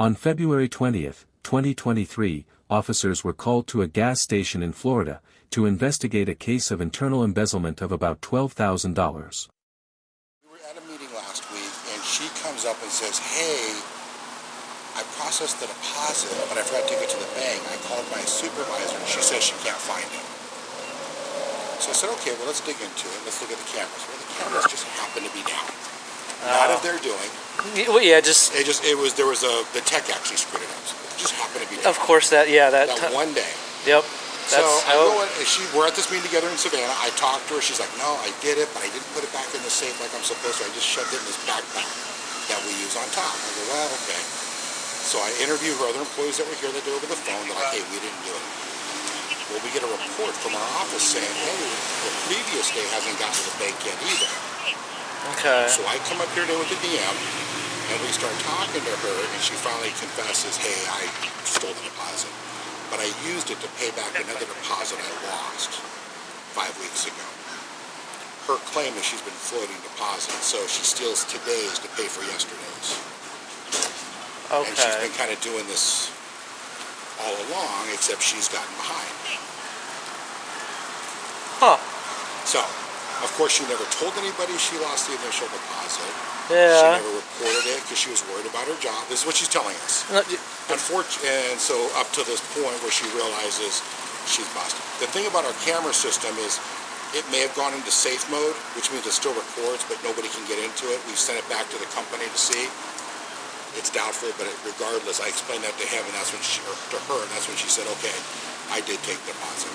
On February 20, 2023, officers were called to a gas station in Florida to investigate a case of internal embezzlement of about $12,000. We were at a meeting last week, and she comes up and says, hey, I processed the deposit, but I forgot to take it to the bank. I called my supervisor, and she says she can't find it. So I said, okay, well, let's dig into it. Let's look at the cameras. Well, the cameras just happen to be down. Not if they're doing. Well, yeah, the tech actually screwed it up. So it just happened to be down. Of course, that one day. Yep. We're at this meeting together in Savannah. I talked to her. She's like, no, I did it, but I didn't put it back in the safe like I'm supposed to. I just shoved it in this backpack that we use on top. I go, well, okay. So I interviewed her other employees that were here that did over the phone. They're like, hey, we didn't do it. Well, we get a report from our office saying, hey, the previous day hasn't gotten to the bank yet either. Okay. So I come up here with the DM, and we start talking to her, and she finally confesses, hey, I stole the deposit. But I used it to pay back another deposit I lost 5 weeks ago. Her claim is she's been floating deposits, so she steals today's to pay for yesterday's. Okay. And she's been kind of doing this all along, except she's gotten behind. Huh. So, of course, she never told anybody she lost the initial deposit. Yeah. She never reported it because she was worried about her job. This is what she's telling us. And so up to this point where she realizes she's busted. The thing about our camera system is it may have gone into safe mode, which means it still records, but nobody can get into it. We've sent it back to the company to see. It's doubtful, but regardless, I explained that to him, and that's when to her, and that's when she said, okay, I did take the deposit.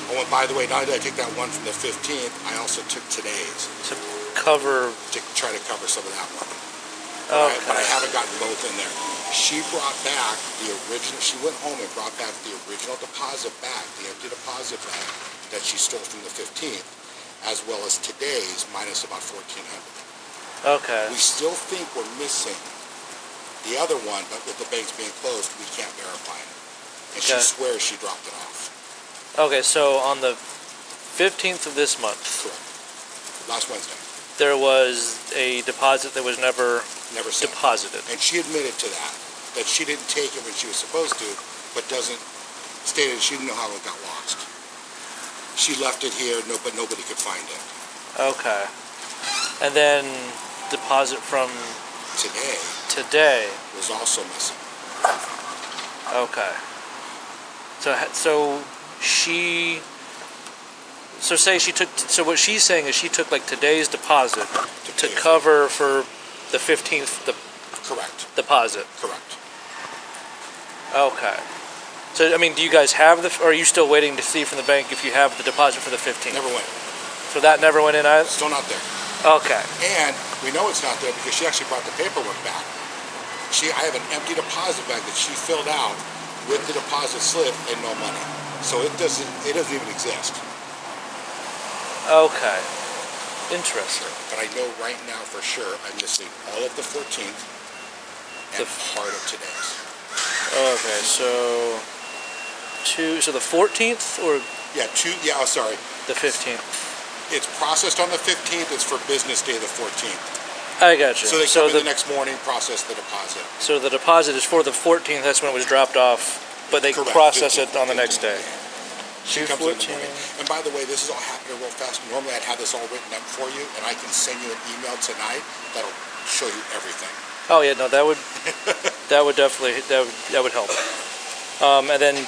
Oh, and by the way, not only did I take that one from the 15th, I also took today's. To try to cover some of that one. Okay. But I haven't gotten both in there. She brought back the original, she went home and brought back the original deposit back, the empty deposit bag that she stole from the 15th, as well as today's, minus about $1,400. Okay. We still think we're missing the other one, but with the banks being closed, we can't verify it. And she swears she dropped it off. Okay, so on the 15th of this month. Correct. Last Wednesday. There was a deposit that was never sent. deposited. And she admitted to that she didn't take it when she was supposed to, but stated she didn't know how it got lost. She left it here, but nobody could find it. Okay. And then deposit from today was also missing. Okay. So what she's saying is she took like today's deposit to cover for the 15th Correct. deposit. Correct. Okay. So I mean, do you guys have or are you still waiting to see from the bank if you have the deposit for the 15th? Never went. So that never went in either? Still not there. Okay. And we know it's not there because she actually brought the paperwork back. I have an empty deposit bag that she filled out with the deposit slip and no money. So it doesn't even exist. Okay. Interesting. But I know right now for sure I'm missing all of the 14th and part of today's. Okay, so the 14th or sorry. The 15th. It's processed on the 15th, it's for business day the 14th. I got you. So they come in the next morning, process the deposit. So the deposit is for the 14th, that's when it was dropped off, but they process it on the next day. She comes in the morning. And by the way, this is all happening real fast. Normally I'd have this all written up for you, and I can send you an email tonight that'll show you everything. Oh yeah, no, that would definitely help. And then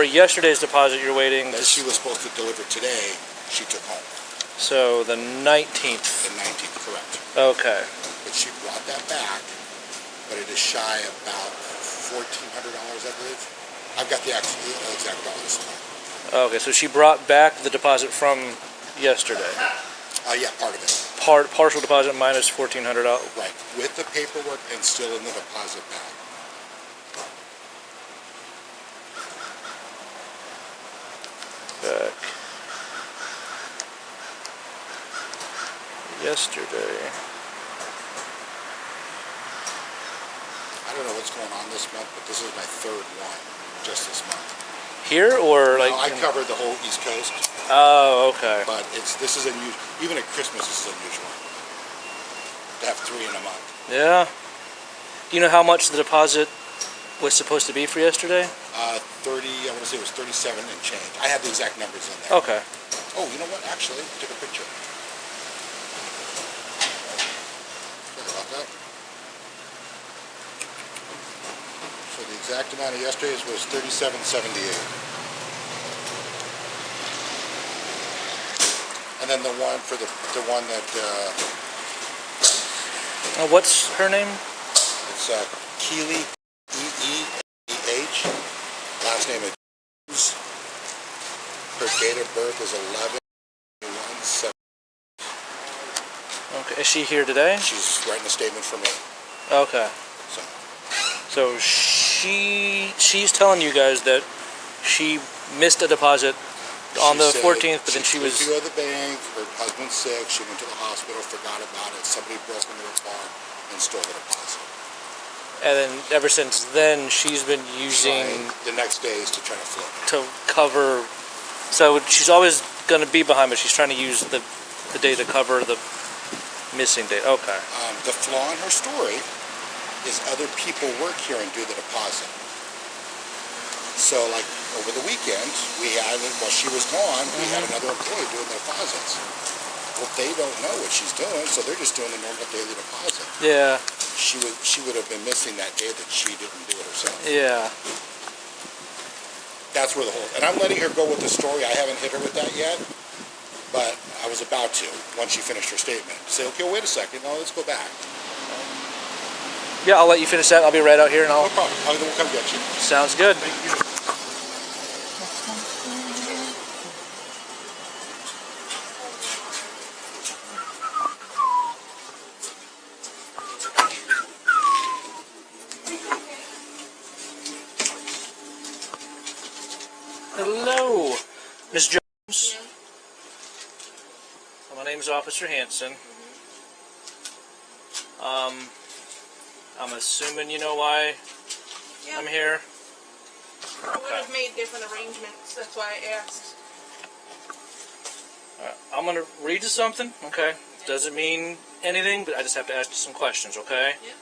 yesterday's deposit you're waiting that she was supposed to deliver today, she took home. So the 19th. The 19th, correct. Okay. But she brought that back, but it is shy about $1,400, I believe. I've got the exact dollars. Okay, so she brought back the deposit from yesterday. Yeah, part of it. Partial deposit minus $1,400. Right, with the paperwork and still in the deposit bag. Back yesterday. I don't know what's going on this month, but this is my third one just this month. Here or like? No, I covered the whole East Coast. Oh, okay. But this is unusual. Even at Christmas, this is unusual to have 3 in a month. Yeah. Do Do you know how much the deposit was supposed to be for yesterday? 30, I want to say it was 37 and change. I have the exact numbers in there. Okay. Oh, you know what? Actually, I took a picture. Sorry about that. So the exact amount of yesterday's was 37.78. And then the one for the one that What's her name? it's Keely, E-E-E-H. Last name is. Her date of birth is 11/1/7. Okay. Is she here today? She's writing a statement for me. Okay. So she's telling you guys that she missed a deposit on the 14th, but then she was to go to the bank. Her husband's sick. She went to the hospital, forgot about it. Somebody broke into her car and stole the deposit. And then ever since then, she's been using the next days to try to flip it. To cover. So she's always going to be behind, but she's trying to use the day to cover the missing date. Okay. The flaw in her story is other people work here and do the deposit. So, like, over the weekend, we had, while she was gone, we had another employee doing the deposits. Well, they don't know what she's doing, so they're just doing the normal daily deposit. Yeah. She would have been missing that day that she didn't do it herself. Yeah. That's where the whole... And I'm letting her go with the story. I haven't hit her with that yet, but I was about to, once she finished her statement. Say, okay, wait a second. No, let's go back. Yeah, I'll let you finish that. I'll be right out here, and No problem. We'll come get you. Sounds good. Thank you. Hello, Miss Jones. Yeah. My name's Officer Hanson. I'm assuming you know why Yeah. I'm here. I would have made different arrangements. That's why I asked. I'm going to read you something, okay? Doesn't mean anything, but I just have to ask you some questions, okay? Yeah.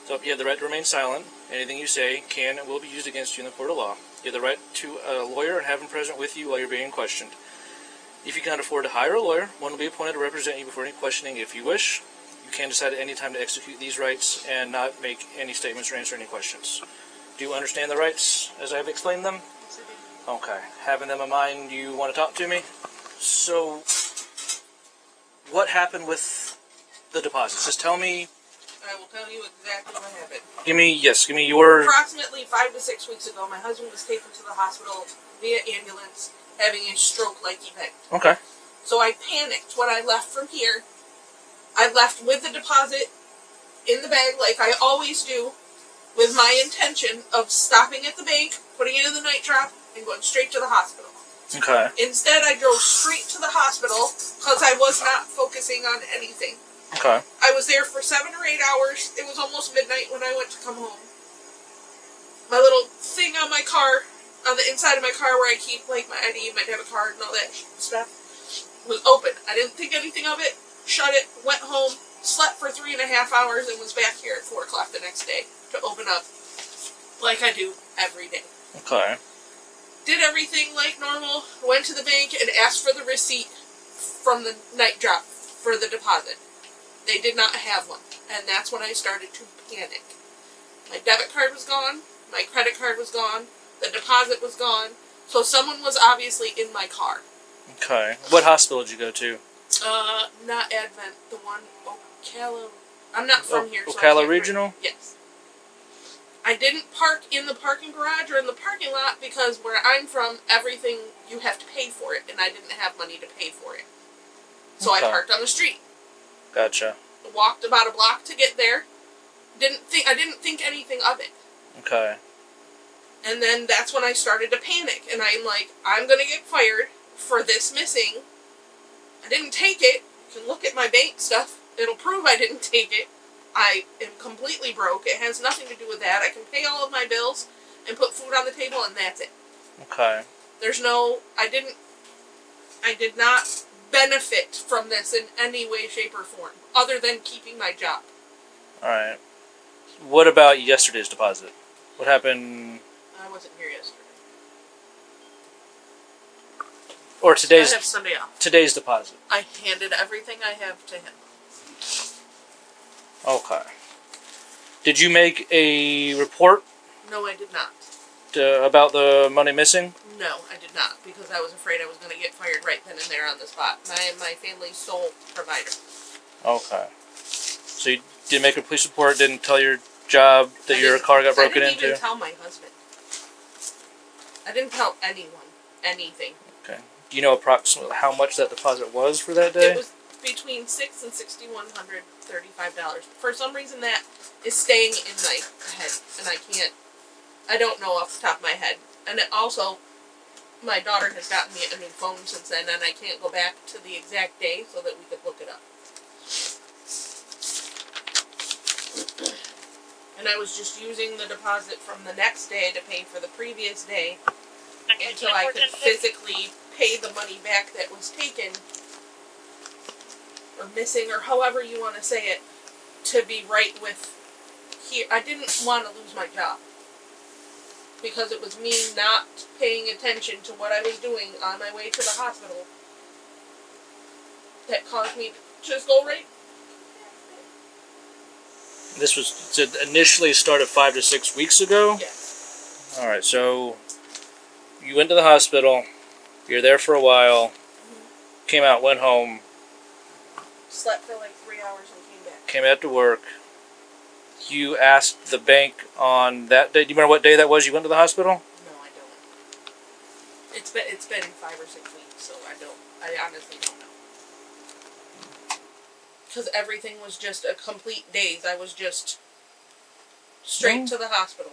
So you have the right to remain silent. Anything you say can and will be used against you in the court of law. You have the right to a lawyer and have him present with you while you're being questioned. If you can't afford to hire a lawyer, one will be appointed to represent you before any questioning if you wish. You can decide at any time to execute these rights and not make any statements or answer any questions. Do you understand the rights as I have explained them? Yes, I do. Okay. Having them in mind, you want to talk to me? So, what happened with the deposits? Just tell me. I will tell you exactly what happened. Give me your... Approximately 5 to 6 weeks ago, my husband was taken to the hospital via ambulance having a stroke-like event. Okay. So I panicked when I left from here. I left with the deposit in the bag like I always do, with my intention of stopping at the bank, putting it in the night drop, and going straight to the hospital. Okay. Instead, I drove straight to the hospital because I was not focusing on anything. Okay. I was there for 7 or 8 hours. It was almost midnight when I went to come home. My little thing on my car, on the inside of my car where I keep like my ID, my debit card, and all that stuff, was open. I didn't think anything of it. Shut it. Went home. Slept for 3.5 hours and was back here at 4 o'clock the next day to open up, like I do every day. Okay. Did everything like normal. Went to the bank and asked for the receipt from the night drop for the deposit. They did not have one, and that's when I started to panic. My debit card was gone, my credit card was gone, the deposit was gone, so someone was obviously in my car. Okay. What hospital did you go to? Not Advent, the one, Ocala. I'm not from here, so I Ocala can't Regional? remember. Yes. I didn't park in the parking garage or in the parking lot because where I'm from, everything, you have to pay for it, and I didn't have money to pay for it. So Okay. I parked on the street. Gotcha. Walked about a block to get there. I didn't think anything of it. Okay. And then that's when I started to panic. And I'm like, I'm going to get fired for this missing. I didn't take it. You can look at my bank stuff. It'll prove I didn't take it. I am completely broke. It has nothing to do with that. I can pay all of my bills and put food on the table, and that's it. Okay. I did not benefit from this in any way, shape, or form, other than keeping my job. Alright. What about yesterday's deposit? What happened? I wasn't here yesterday. Or today's I have Sunday off. Today's deposit. I handed everything I have to him. Okay. Did you make a report No, I did not. about the money missing? No, I did not, because I was afraid I was going to get fired right then and there on the spot. My family's sole provider. Okay. So you didn't make a police report, didn't tell your job that your car got broken into? I didn't even tell my husband. I didn't tell anyone anything. Okay. Do you know approximately how much that deposit was for that day? It was between $600 and $6,135. For some reason, that is staying in my head, and I don't know off the top of my head. And it also, my daughter has gotten me a new phone since then, and I can't go back to the exact day so that we could look it up. And I was just using the deposit from the next day to pay for the previous day until I could physically pay the money back that was taken or missing, or however you want to say it, to be right with here. I didn't want to lose my job because it was me not paying attention to what I was doing on my way to the hospital that caused me to just go right. This was initially started 5 to 6 weeks ago? Yes. Alright, so you went to the hospital, you're there for a while, came out, went home, Slept for like 3 hours and came back. came out to work. You asked the bank on that day. Do you remember what day that was you went to the hospital? No, I don't. It's been 5 or 6 weeks, so I honestly don't know. Because everything was just a complete daze. I was just straight to the hospital.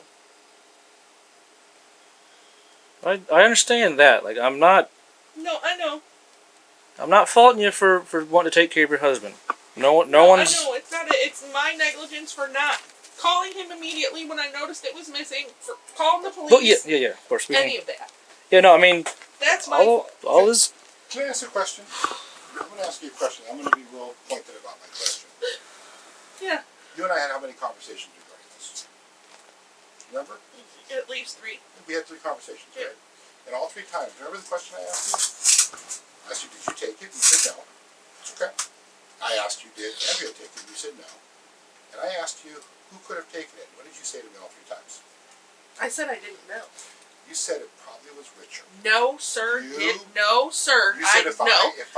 I understand that. Like, I'm not No, I know. faulting you for wanting to take care of your husband. No one's. I know it's my negligence for not calling him immediately when I noticed it was missing. For calling the police. Well, yeah, of course. Any of that. Yeah, no, I mean, That's my fault. all is. Can I ask a question? I'm going to ask you a question. I'm going to be real pointed about my question. Yeah, You and I had how many conversations regarding this? Remember? at least 3. We had 3 conversations, Yeah. right? And all 3 times, remember the question I asked you? I asked you, did you take it? You said no. It's okay. I asked you, did Andrea take it? You said no. And I asked you, who could have taken it? What did you say to me all 3 times? I said I didn't know. You said it probably was Richard. No, sir. You- No, sir. You said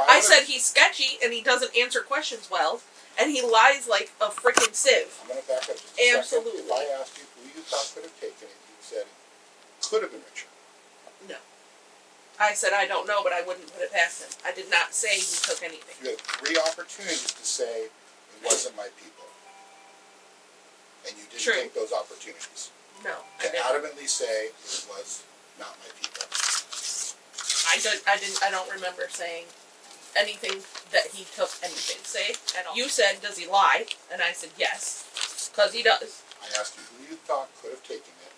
I said he's sketchy and he doesn't answer questions well, and he lies like a freaking sieve. I'm going to back up just a Absolutely. second. If I asked you who you thought could have taken it, you said it could have been Richard. No. I said I don't know, but I wouldn't put it past him. I did not say he took anything. You had 3 opportunities to say it wasn't my people. And you didn't True. take those opportunities. No, To I didn't. adamantly say it was not my people. I don't remember saying anything that he took anything. Say at all. You said, does he lie? And I said yes, because he does. I asked you who you thought could have taken it.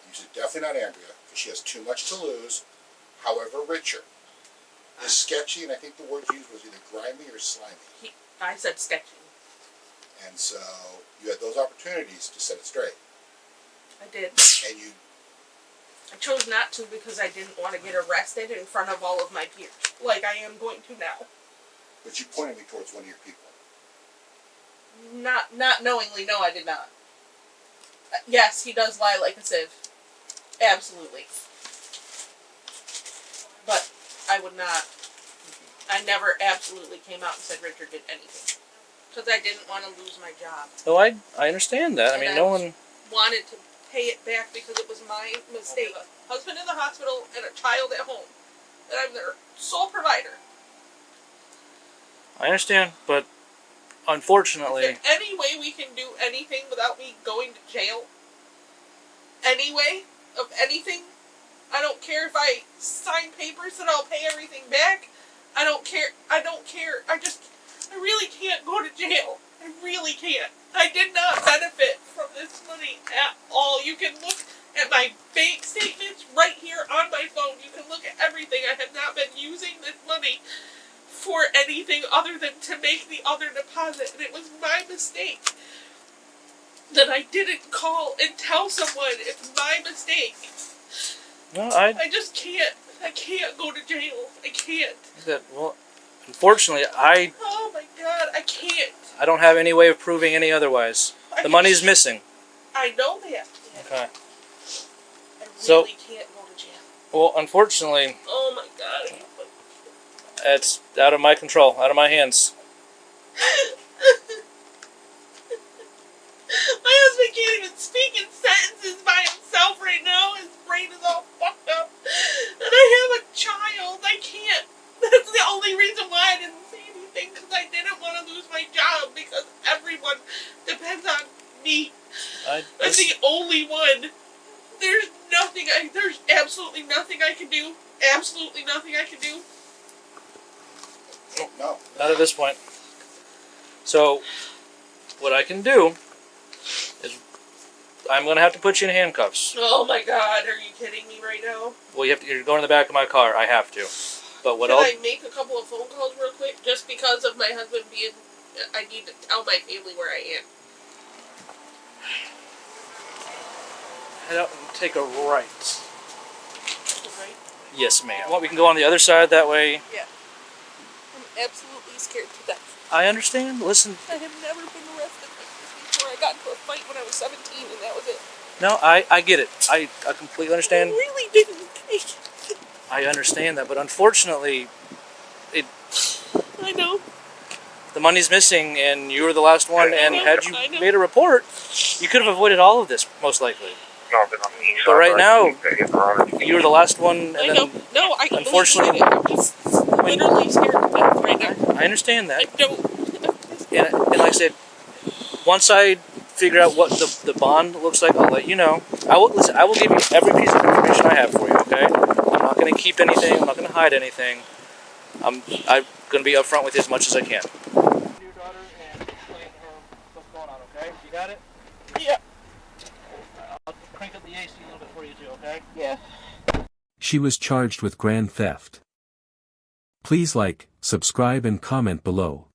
You said definitely not Andrea, because she has too much to lose. However, Richard is sketchy, and I think the word used was either grimy or slimy. I said sketchy. And so you had those opportunities to set it straight. I did. And you, I chose not to because I didn't want to get arrested in front of all of my peers, like I am going to now. but you pointed me towards one of your people. Not knowingly, no, I did not. Yes, he does lie like a sieve. Absolutely. But I would not. I never absolutely came out and said Richard did anything. Because I didn't want to lose my job. Oh, I understand that. I mean, no one wanted to pay it back because it was my mistake. A husband in the hospital and a child at home. And I'm their sole provider. I understand, but unfortunately, Is there any way we can do anything without me going to jail? Any way of anything? I don't care if I sign papers that I'll pay everything back. I don't care. I really can't go to jail. I really can't. I did not benefit from this money at all. You can look at my bank statements right here on my phone. You can look at everything. I have not been using this money for anything other than to make the other deposit, and it was my mistake. that I didn't call and tell someone. It's my mistake. No, I just can't. I can't go to jail. I can't. Well, unfortunately, Oh my God, I can't. I don't have any way of proving any otherwise. The money's missing. I know that. Okay. I really can't go to jail. Well, unfortunately, Oh my God. it's out of my control, out of my hands. My husband can't even speak in sentences by himself right now. His brain is all fucked up. And I have a child. I can't. That's the only reason why I didn't say anything, because I didn't want to lose my job, because everyone depends on me. I'm the only one. There's absolutely nothing I can do. Absolutely nothing I can do. No. Not at this point. So, what I can do is I'm going to have to put you in handcuffs. Oh my God, are you kidding me right now? Well, you're going in the back of my car. I have to. But what Can I make a couple of phone calls real quick? Just because of my husband being... I need to tell my family where I am. Head out and take a right. Right? Yes, ma'am. Well, we can go on the other side that way. Yeah. I'm absolutely scared to death. I understand. Listen. I have never been arrested like this before. I got into a fight when I was 17 and that was it. No, I get it. I completely understand. I really didn't take it. I understand that, but unfortunately, I know. the money's missing, and you were the last one, and had you I know. made a report, you could have avoided all of this, most likely. But right now, you were the last one, and I know. then, No, I unfortunately, I'm just literally scared to death right now. I understand that. I don't. And like I said, once I figure out what the bond looks like, I'll let you know. I will give you every piece of information I have for you, okay? I'm not going to keep anything. I'm not going to hide anything. I'm going to be upfront with you as much as I can. Your daughter and explain to her what's going on, okay? You got it? Yeah. I'll crank up the AC a little bit for you too, okay? Yeah. She was charged with grand theft. Please like, subscribe and comment below.